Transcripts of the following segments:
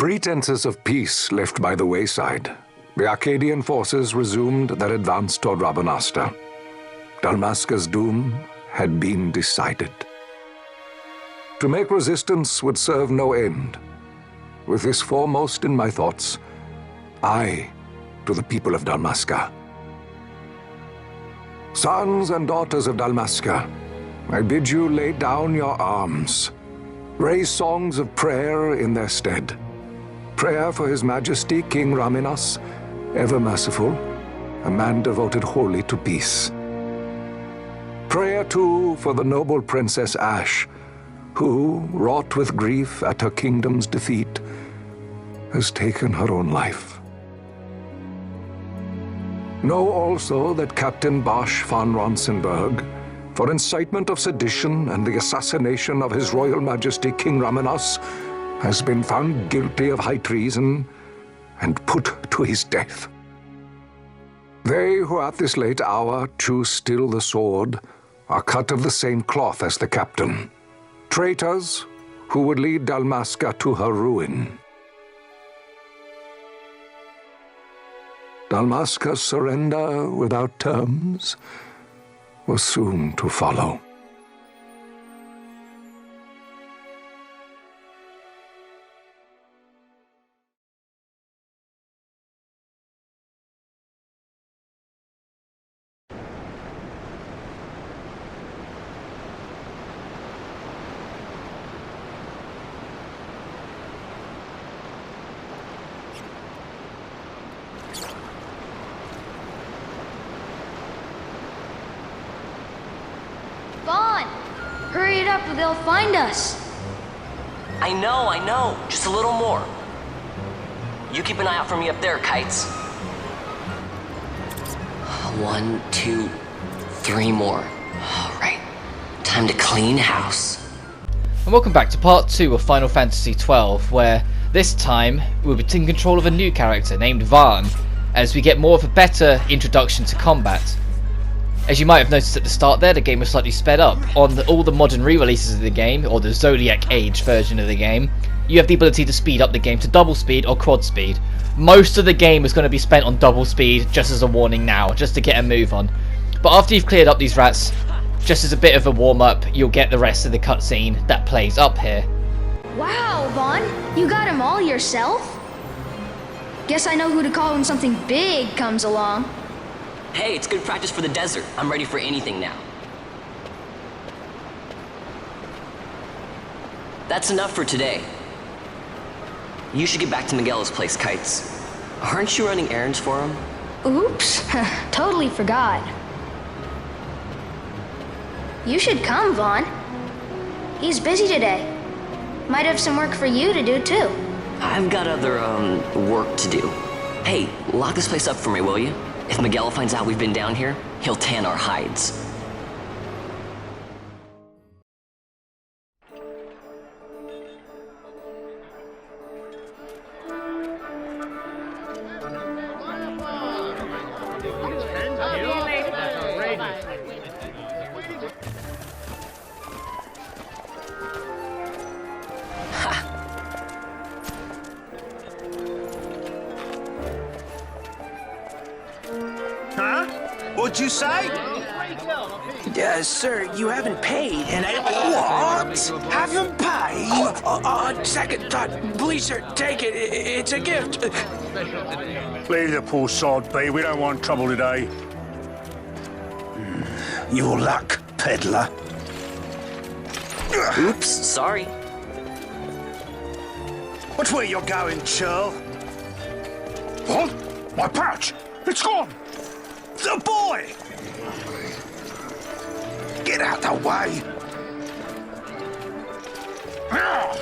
Pretenses of peace left by the wayside, the Arcadian forces resumed their advance toward Rabanasta. Dalmasca's doom had been decided. To make resistance would serve no end. With this foremost in my thoughts, I, to the people of Dalmasca. Sons and daughters of Dalmasca, I bid you lay down your arms. Raise songs of prayer in their stead. Prayer for His Majesty King Raminas, ever merciful, a man devoted wholly to peace. Prayer, too, for the noble Princess Ash, who, wrought with grief at her kingdom's defeat, has taken her own life. Know also that Captain Bosch von Ronsenberg, for incitement of sedition and the assassination of His Royal Majesty King Raminas, has been found guilty of high treason and put to his death. They who at this late hour choose still the sword are cut of the same cloth as the captain, traitors who would lead Dalmasca to her ruin. Dalmasca's surrender without terms was soon to follow. Vaan! Hurry it up or they'll find us! I know. Just a little more. You keep an eye out for me up there, Kites. 1, 2, 3 more. Alright, time to clean house. And welcome back to part 2 of Final Fantasy XII, where this time we'll be taking control of a new character named Vaan, as we get more of a better introduction to combat. As you might have noticed at the start there, the game was slightly sped up. On all the modern re-releases of the game, or the Zodiac Age version of the game, you have the ability to speed up the game to double speed or quad speed. Most of the game is going to be spent on double speed, just as a warning now, just to get a move on. But after you've cleared up these rats, just as a bit of a warm-up, you'll get the rest of the cutscene that plays up here. Wow, Vaan! You got him all yourself? Guess I know who to call when something big comes along. Hey, it's good practice for the desert. I'm ready for anything now. That's enough for today. You should get back to Miguel's place, Kites. Aren't you running errands for him? Oops, totally forgot. You should come, Vaan. He's busy today. Might have some work for you to do, too. I've got other, work to do. Hey, lock this place up for me, will you? If Miguel finds out we've been down here, he'll tan our hides. What'd you say? Sir, you haven't paid, and I... What? Haven't paid? Second thought. Please, sir, take it. It's a gift. Leave the poor sod be. We don't want trouble today. Your luck, peddler. Oops, sorry. Watch where you're going, churl. What? My pouch! It's gone! The boy! Get out the way! Oh!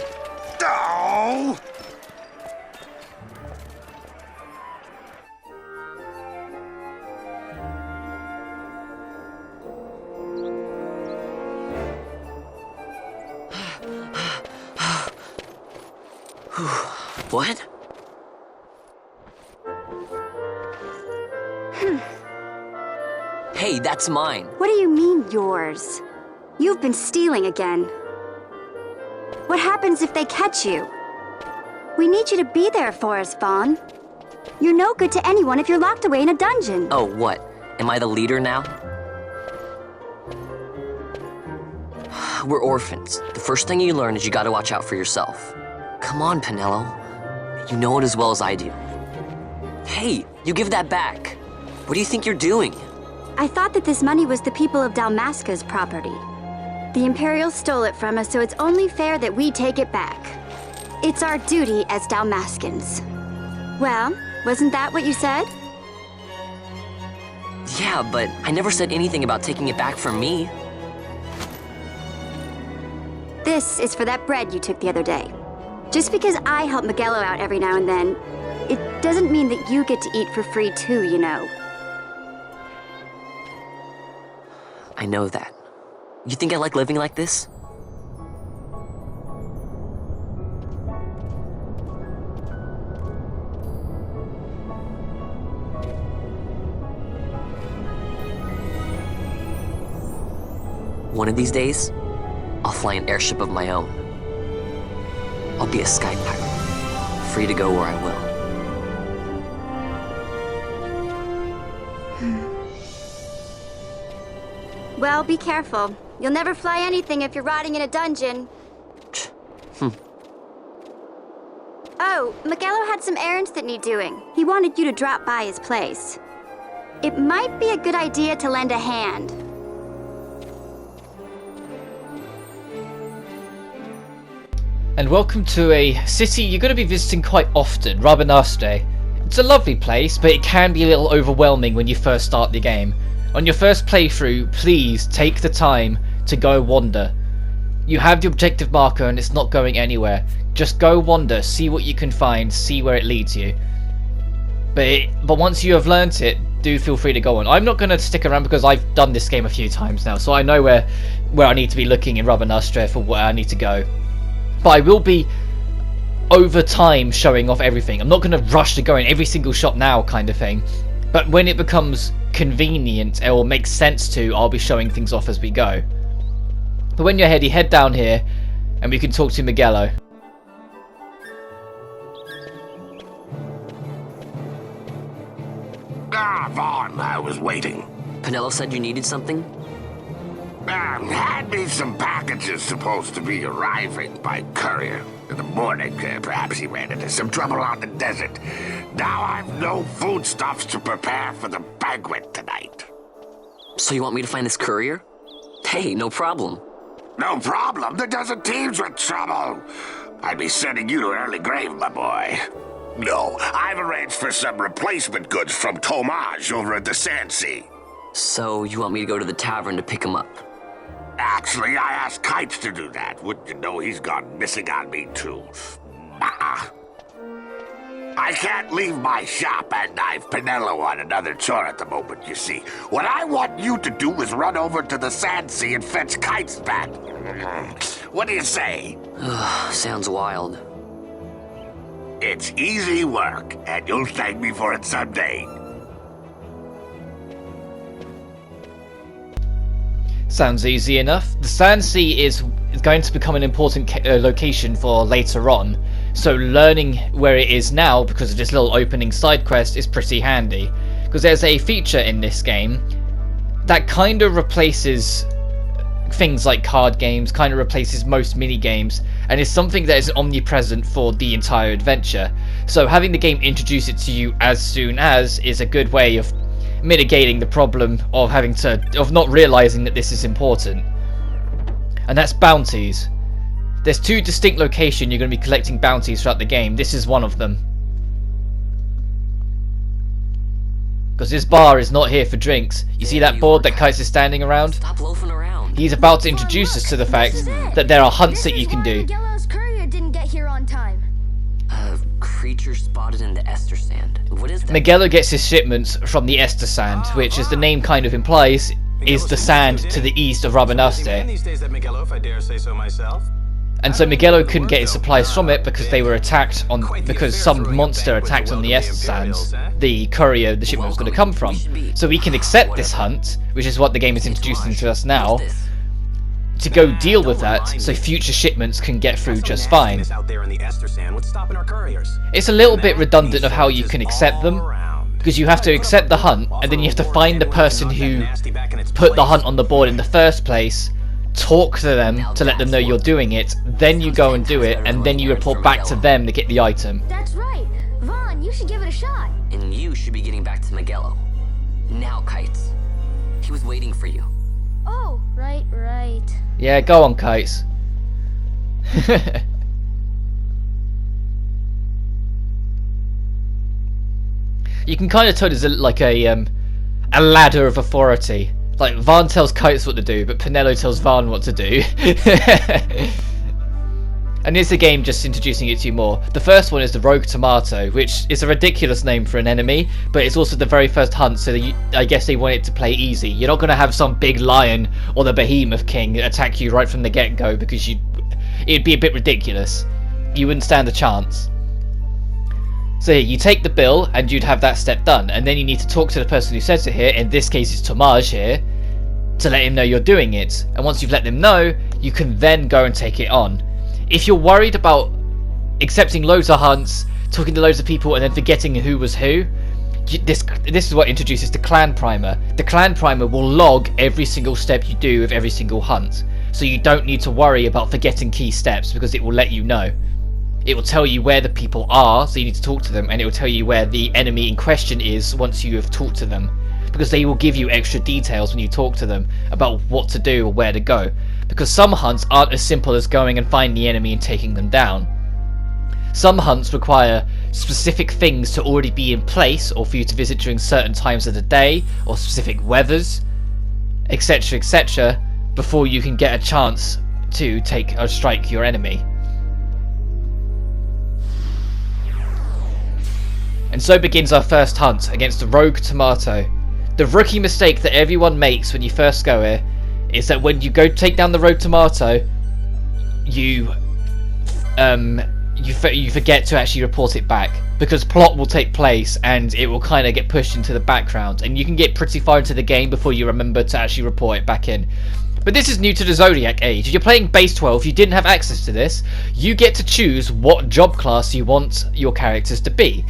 What? Hey, that's mine. What do you mean, yours? You've been stealing again. What happens if they catch you? We need you to be there for us, Vaan. You're no good to anyone if you're locked away in a dungeon. Oh, what? Am I the leader now? We're orphans. The first thing you learn is you gotta watch out for yourself. Come on, Pinello. You know it as well as I do. Hey, you give that back. What do you think you're doing? I thought that this money was the people of Dalmasca's property. The Imperials stole it from us, so it's only fair that we take it back. It's our duty as Dalmascans. Well, wasn't that what you said? Yeah, but I never said anything about taking it back from me. This is for that bread you took the other day. Just because I help Miguelo out every now and then, it doesn't mean that you get to eat for free too, you know. I know that. You think I like living like this? One of these days, I'll fly an airship of my own. I'll be a sky pirate, free to go where I will. Well, be careful. You'll never fly anything if you're rotting in a dungeon. Oh, Miguelo had some errands that need doing. He wanted you to drop by his place. It might be a good idea to lend a hand. And welcome to a city you're going to be visiting quite often, Rabanastre. It's a lovely place, but it can be a little overwhelming when you first start the game. On your first playthrough, please take the time to go wander. You have the objective marker and it's not going anywhere. Just go wander, see what you can find, see where it leads you. But once you have learnt it, do feel free to go on. I'm not going to stick around because I've done this game a few times now, so I know where I need to be looking in Rabanastre for where I need to go. But I will be, over time, showing off everything. I'm not going to rush to go in every single shop now kind of thing. But when it becomes convenient or makes sense to, I'll be showing things off as we go. But when you're ready, head down here and we can talk to Miguelo. Ah, Vaan, I was waiting. Pinello said you needed something? Had me some packages supposed to be arriving by courier. In the morning, perhaps he ran into some trouble on the desert. Now I've no foodstuffs to prepare for the banquet tonight. So you want me to find this courier? Hey, no problem. No problem. The desert teems with trouble. I'd be sending you to an early grave, my boy. No, I've arranged for some replacement goods from Tomage over at the Sand Sea. So you want me to go to the tavern to pick him up? Actually, I asked Kites to do that. Wouldn't you know he's gone missing on me, too? I can't leave my shop, and I've Pinello on another chore at the moment, you see. What I want you to do is run over to the Sand Sea and fetch Kites back. What do you say? Sounds wild. It's easy work, and you'll thank me for it someday. Sounds easy enough. The Sand Sea is going to become an important location for later on, so learning where it is now because of this little opening side quest is pretty handy. Because there's a feature in this game that kind of replaces things like card games, kind of replaces most mini games, and is something that is omnipresent for the entire adventure. So having the game introduce it to you as soon as is a good way of mitigating the problem of not realizing that this is important. And that's bounties. There's two distinct locations you're going to be collecting bounties throughout the game. This is one of them. Because this bar is not here for drinks. You see that board that Kites is standing around? Stop loafing around. He's about to introduce us to the fact that there are hunts that you can do. Miguelo's courier didn't get here on time. Creature spotted in the Ester Sand. What is that? Miguelo gets his shipments from the Ester Sand, which, as the name kind of implies, is the sand to the east of Rabanastre. And so Miguelo couldn't get his supplies from it because they were attacked because some monster attacked on the Ester Sands, the courier the shipment was going to come from. So we can accept this hunt, which is what the game is introducing to us now. to go deal with that so future shipments can get through just fine. It's a little bit redundant of how you can accept them, because you have to accept the hunt, and then you have to find the person who put the hunt on the board in the first place, talk to them to let them know you're doing it, then you go and do it, and then you report back to them to get the item. That's right. Vaan, you should give it a shot. And you should be getting back to Magello. Now, Kites. He was waiting for you. Oh, right. Yeah, go on, Kites. You can kind of tell there's like a ladder of authority. Like, Vaan tells Kites what to do, but Penelo tells Vaan what to do. And here's the game just introducing it to you more. The first one is the Rogue Tomato, which is a ridiculous name for an enemy, but it's also the very first hunt, so I guess they want it to play easy. You're not going to have some big lion or the Behemoth King attack you right from the get-go, because it'd be a bit ridiculous. You wouldn't stand a chance. So you take the bill, and you'd have that step done, and then you need to talk to the person who says it here, in this case it's Tomaj here, to let him know you're doing it. And once you've let them know, you can then go and take it on. If you're worried about accepting loads of hunts, talking to loads of people, and then forgetting who was who, this is what introduces the Clan Primer. The Clan Primer will log every single step you do of every single hunt, so you don't need to worry about forgetting key steps, because it will let you know. It will tell you where the people are, so you need to talk to them, and it will tell you where the enemy in question is once you have talked to them, because they will give you extra details when you talk to them about what to do or where to go, because some hunts aren't as simple as going and finding the enemy and taking them down. Some hunts require specific things to already be in place, or for you to visit during certain times of the day, or specific weathers, etc, etc, before you can get a chance to take or strike your enemy. And so begins our first hunt against the Rogue Tomato. The rookie mistake that everyone makes when you first go here is that when you go take down the Rogue Tomato, you forget to actually report it back, because plot will take place and it will kind of get pushed into the background, and you can get pretty far into the game before you remember to actually report it back in. But this is new to the Zodiac Age. If you're playing base 12, you didn't have access to this. You get to choose what job class you want your characters to be.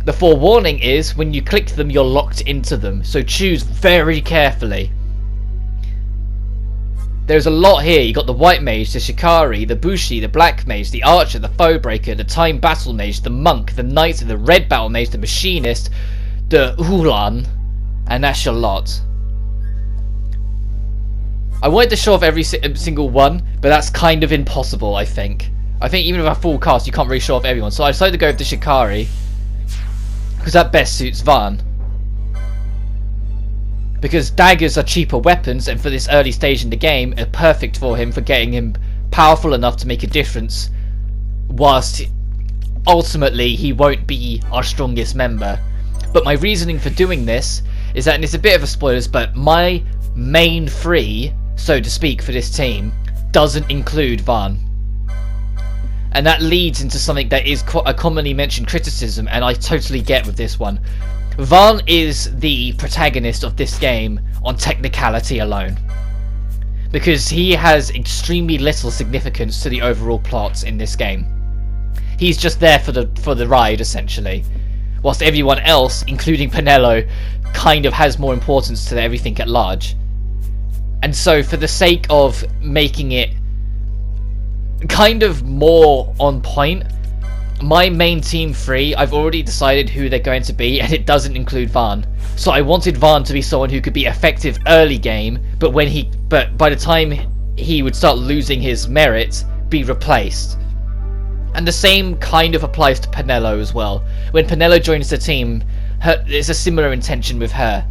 The forewarning is, when you click them, you're locked into them, so choose very carefully. There's a lot here. You got the White Mage, the Shikari, the Bushi, the Black Mage, the Archer, the Foebreaker, the Time Battle Mage, the Monk, the Knight, the Red Battle Mage, the Machinist, the Ulan, and that's your lot. I wanted to show off every single one, but that's kind of impossible, I think. I think even with a full cast, you can't really show off everyone, so I decided to go with the Shikari, because that best suits Vaan. Because daggers are cheaper weapons, and for this early stage in the game, are perfect for him, for getting him powerful enough to make a difference, whilst ultimately he won't be our strongest member. But my reasoning for doing this is that, and it's a bit of a spoilers, but my main three, so to speak, for this team doesn't include Vaan. And that leads into something that is a commonly mentioned criticism, and I totally get with this one. Vaan is the protagonist of this game on technicality alone, because he has extremely little significance to the overall plot in this game. He's just there for the ride, essentially, whilst everyone else, including Penelo, kind of has more importance to everything at large. And so, for the sake of making it kind of more on point, my main team 3, I've already decided who they're going to be, and it doesn't include Vaan. So I wanted Vaan to be someone who could be effective early game, but by the time he would start losing his merit, be replaced. And the same kind of applies to Penelo as well. When Penelo joins the team, there's a similar intention with her.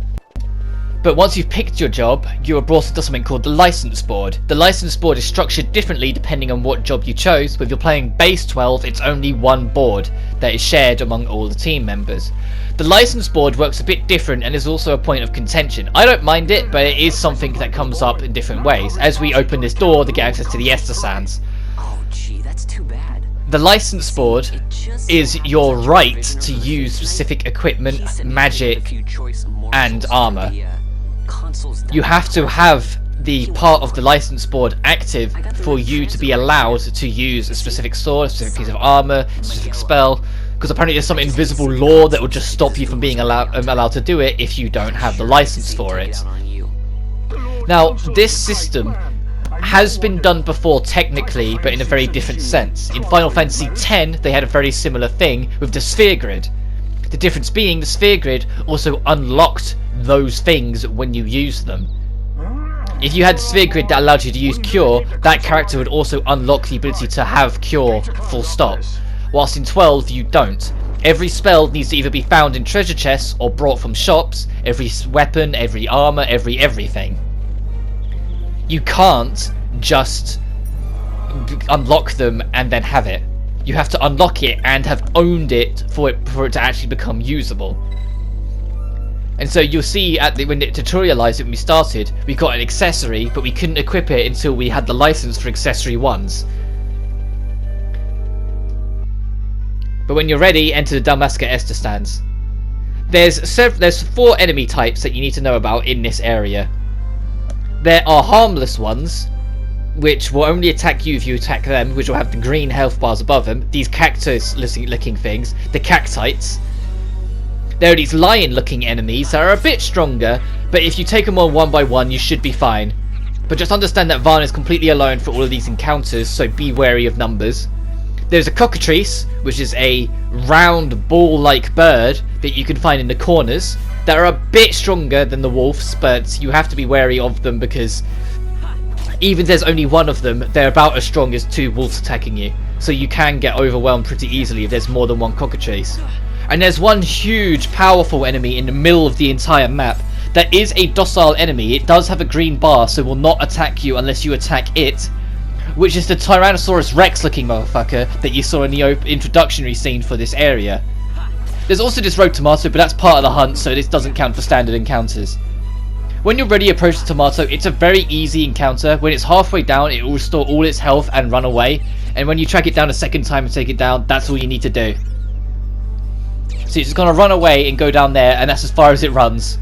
But once you've picked your job, you are brought into something called the license board. The license board is structured differently depending on what job you chose, but if you're playing base 12, it's only one board that is shared among all the team members. The license board works a bit different and is also a point of contention. I don't mind it, but it is something that comes up in different ways. As we open this door to get access to the Estus Sands. Oh gee, that's too bad. The license board is your right to use specific equipment, magic, and armor. You have to have the part of the license board active for you to be allowed to use a specific sword, a specific piece of armor, a specific spell, because apparently there's some invisible law that will just stop you from being allowed to do it if you don't have the license for it. Now, this system has been done before technically, but in a very different sense. In Final Fantasy X, they had a very similar thing with the sphere grid. The difference being the sphere grid also unlocked those things when you used them. If you had the sphere grid that allowed you to use Cure, that character would also unlock the ability to have Cure full stop. Whilst in 12 you don't. Every spell needs to either be found in treasure chests or brought from shops, every weapon, every armor, everything. You can't just unlock them and then have it. You have to unlock it and have owned it for it to actually become usable. And so you'll see when it tutorialized it when we started, we got an accessory, but we couldn't equip it until we had the license for accessory 1s. But when you're ready, enter the Dalmasca Estus stands. There's 4 enemy types that you need to know about in this area. There are harmless ones, which will only attack you if you attack them, which will have the green health bars above them. These cactus-looking things, the cactites. There are these lion-looking enemies that are a bit stronger, but if you take them on one by one, you should be fine. But just understand that Vaan is completely alone for all of these encounters, so be wary of numbers. There's a cockatrice, which is a round ball-like bird that you can find in the corners, that are a bit stronger than the wolves, but you have to be wary of them because even if there's only one of them, they're about as strong as 2 wolves attacking you. So you can get overwhelmed pretty easily if there's more than one cockatrice. And there's one huge, powerful enemy in the middle of the entire map that is a docile enemy. It does have a green bar, so will not attack you unless you attack it, which is the Tyrannosaurus Rex looking motherfucker that you saw in the introductory scene for this area. There's also this rogue tomato, but that's part of the hunt, so this doesn't count for standard encounters. When you're ready to approach the tomato, it's a very easy encounter. When it's halfway down, it will restore all its health and run away. And when you track it down a second time and take it down, that's all you need to do. So you're just going to run away and go down there, and that's as far as it runs.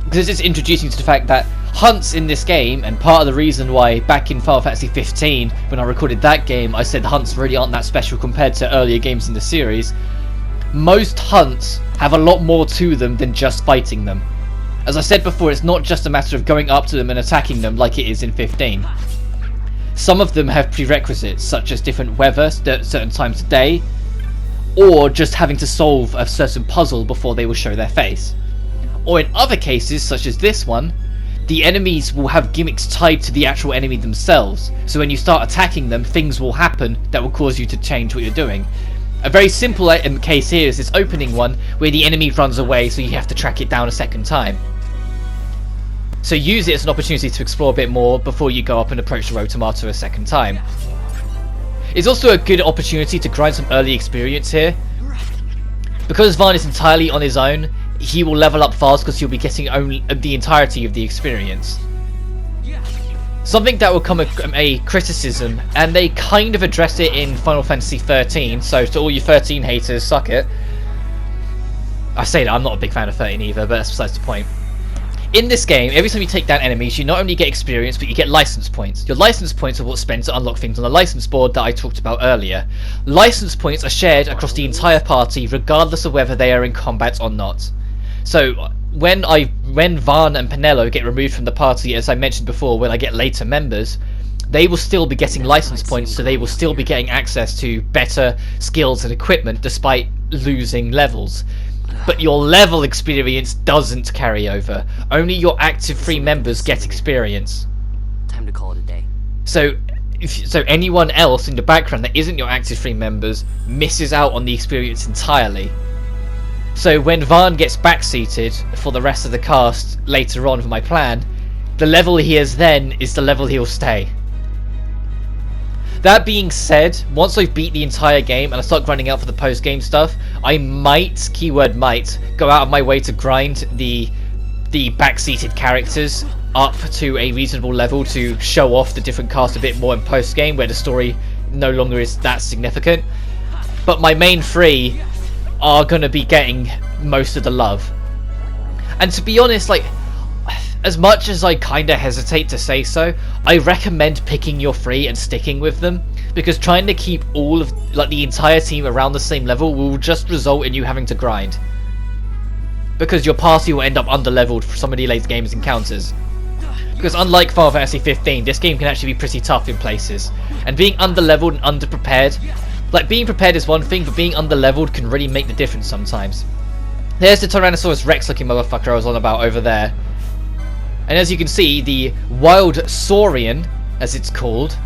Because it's introducing to the fact that hunts in this game, and part of the reason why back in Final Fantasy 15, when I recorded that game, I said hunts really aren't that special compared to earlier games in the series. Most hunts have a lot more to them than just fighting them. As I said before, it's not just a matter of going up to them and attacking them like it is in 15. Some of them have prerequisites, such as different weather at certain times of day, or just having to solve a certain puzzle before they will show their face. Or in other cases, such as this one, the enemies will have gimmicks tied to the actual enemy themselves, so when you start attacking them, things will happen that will cause you to change what you're doing. A very simple case here is this opening one, where the enemy runs away, so you have to track it down a second time. So use it as an opportunity to explore a bit more before you go up and approach the rogue tomato a second time. It's also a good opportunity to grind some early experience here. Because Vaan is entirely on his own, he will level up fast because he'll be getting only the entirety of the experience. Something that will come a criticism, and they kind of address it in Final Fantasy 13, so to all you 13 haters, suck it. I say that, I'm not a big fan of 13 either, but that's besides the point. In this game, every time you take down enemies, you not only get experience, but you get license points. Your license points are what's spent to unlock things on the license board that I talked about earlier. License points are shared across the entire party, regardless of whether they are in combat or not. So, when Vaan and Penelo get removed from the party, as I mentioned before, when I get later members, they will still be getting license points, so they will still be getting access to better skills and equipment despite losing levels. But your level experience doesn't carry over. Only your active free members get experience. Time to call it a day. So anyone else in the background that isn't your active free members misses out on the experience entirely. So when Vaan gets backseated for the rest of the cast later on for my plan, the level he is then is the level he'll stay. That being said, once I've beat the entire game and I start grinding out for the post-game stuff, I might, keyword might, go out of my way to grind the backseated characters up to a reasonable level to show off the different cast a bit more in post-game where the story no longer is that significant. But my main 3 are going to be getting most of the love. And to be honest, like, as much as I kinda hesitate to say so, I recommend picking your 3 and sticking with them, because trying to keep all of, like, the entire team around the same level will just result in you having to grind. Because your party will end up underleveled for some of the late game's encounters. Because unlike Final Fantasy 15, this game can actually be pretty tough in places. And being underleveled and underprepared, like, being prepared is one thing, but being underleveled can really make the difference sometimes. There's the Tyrannosaurus Rex looking motherfucker I was on about over there. And as you can see, the Wild Saurian, as it's called,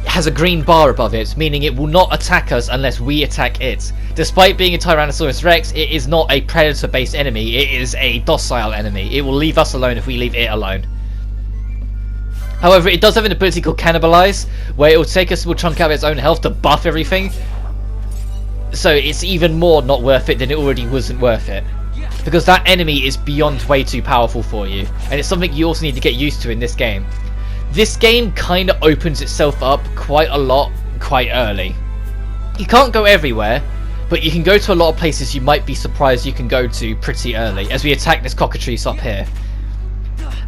has a green bar above it, meaning it will not attack us unless we attack it. Despite being a Tyrannosaurus Rex, it is not a predator-based enemy, it is a docile enemy. It will leave us alone if we leave it alone. However, it does have an ability called Cannibalize, where it will take a small chunk out of its own health to buff everything. So it's even more not worth it than it already wasn't worth it. Because that enemy is beyond way too powerful for you, and it's something you also need to get used to in this game. This game kind of opens itself up quite a lot, quite early. You can't go everywhere, but you can go to a lot of places you might be surprised you can go to pretty early, as we attack this cockatrice up here.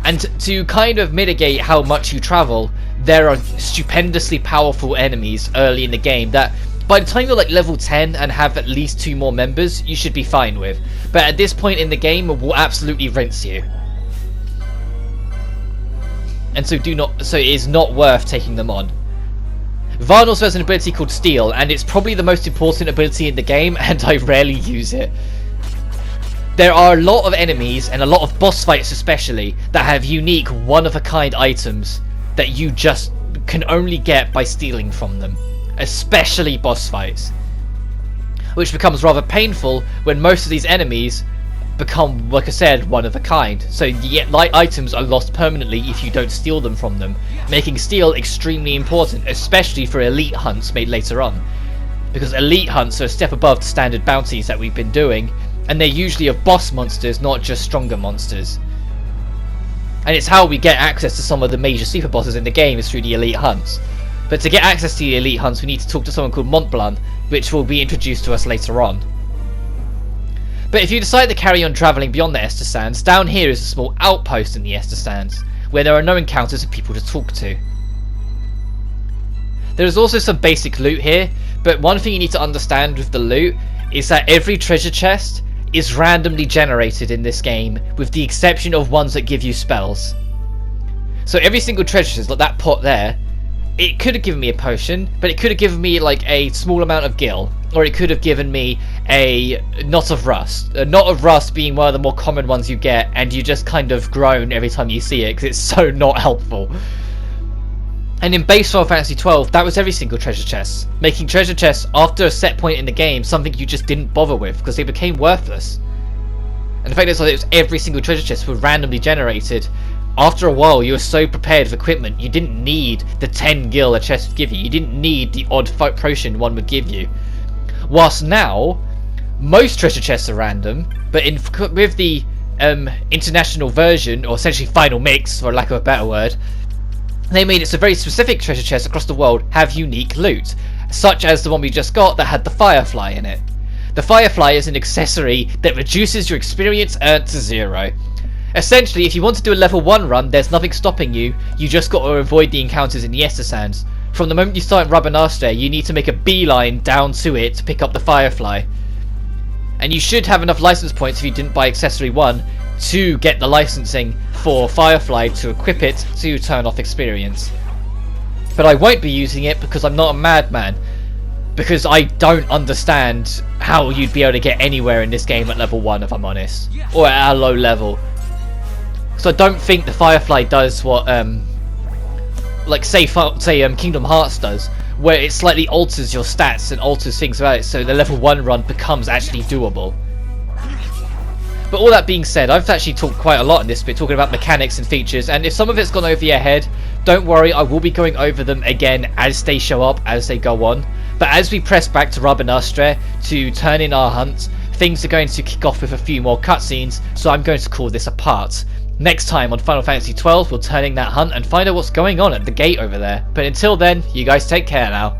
And to kind of mitigate how much you travel, there are stupendously powerful enemies early in the game that, by the time you're like level 10 and have at least 2 more members, you should be fine with. But at this point in the game, it will absolutely rinse you. And so it is not worth taking them on. Vaan also has an ability called Steal, and it's probably the most important ability in the game, and I rarely use it. There are a lot of enemies, and a lot of boss fights especially, that have unique one-of-a-kind items that you just can only get by stealing from them. Especially boss fights, which becomes rather painful when most of these enemies become, like I said, one of a kind. So the light items are lost permanently if you don't steal them from them, making steal extremely important, especially for elite hunts made later on. Because elite hunts are a step above the standard bounties that we've been doing, and they're usually of boss monsters, not just stronger monsters. And it's how we get access to some of the major super bosses in the game, is through the elite hunts. But to get access to the elite hunts, we need to talk to someone called Mont Blanc, which will be introduced to us later on. But if you decide to carry on travelling beyond the Estus Sands, down here is a small outpost in the Estus Sands, where there are no encounters of people to talk to. There is also some basic loot here, but one thing you need to understand with the loot is that every treasure chest is randomly generated in this game, with the exception of ones that give you spells. So every single treasure chest, like that pot there, it could have given me a potion, but it could have given me like a small amount of gil, or it could have given me a knot of rust. A knot of rust being one of the more common ones you get, and you just kind of groan every time you see it because it's so not helpful. And in base Final Fantasy XII, that was every single treasure chest, making treasure chests after a set point in the game something you just didn't bother with because they became worthless. And the fact is that it was every single treasure chest was randomly generated. After a while, you were so prepared with equipment, you didn't need the 10 gil a chest would give you. You didn't need the odd potion one would give you. Whilst now, most treasure chests are random, but with the international version, or essentially final mix, for lack of a better word, they made it so very specific treasure chests across the world have unique loot, such as the one we just got that had the Firefly in it. The Firefly is an accessory that reduces your experience earned to 0. Essentially, if you want to do a level 1 run, there's nothing stopping you, you just got to avoid the encounters in the Estus Sands. From the moment you start in Rabanastre, you need to make a beeline down to it to pick up the Firefly. And you should have enough license points if you didn't buy Accessory 1 to get the licensing for Firefly to equip it to turn off experience. But I won't be using it because I'm not a madman. Because I don't understand how you'd be able to get anywhere in this game at level 1, if I'm honest. Or at a low level. So I don't think the Firefly does what, like say Kingdom Hearts does, where it slightly alters your stats and alters things about it, so the level 1 run becomes actually doable. But all that being said, I've actually talked quite a lot in this bit, talking about mechanics and features, and if some of it's gone over your head, don't worry, I will be going over them again as they show up, as they go on. But as we press back to Rabanastre to turn in our hunt, things are going to kick off with a few more cutscenes, so I'm going to call this a part. Next time on Final Fantasy XII, we'll turn in that hunt and find out what's going on at the gate over there. But until then, you guys take care now.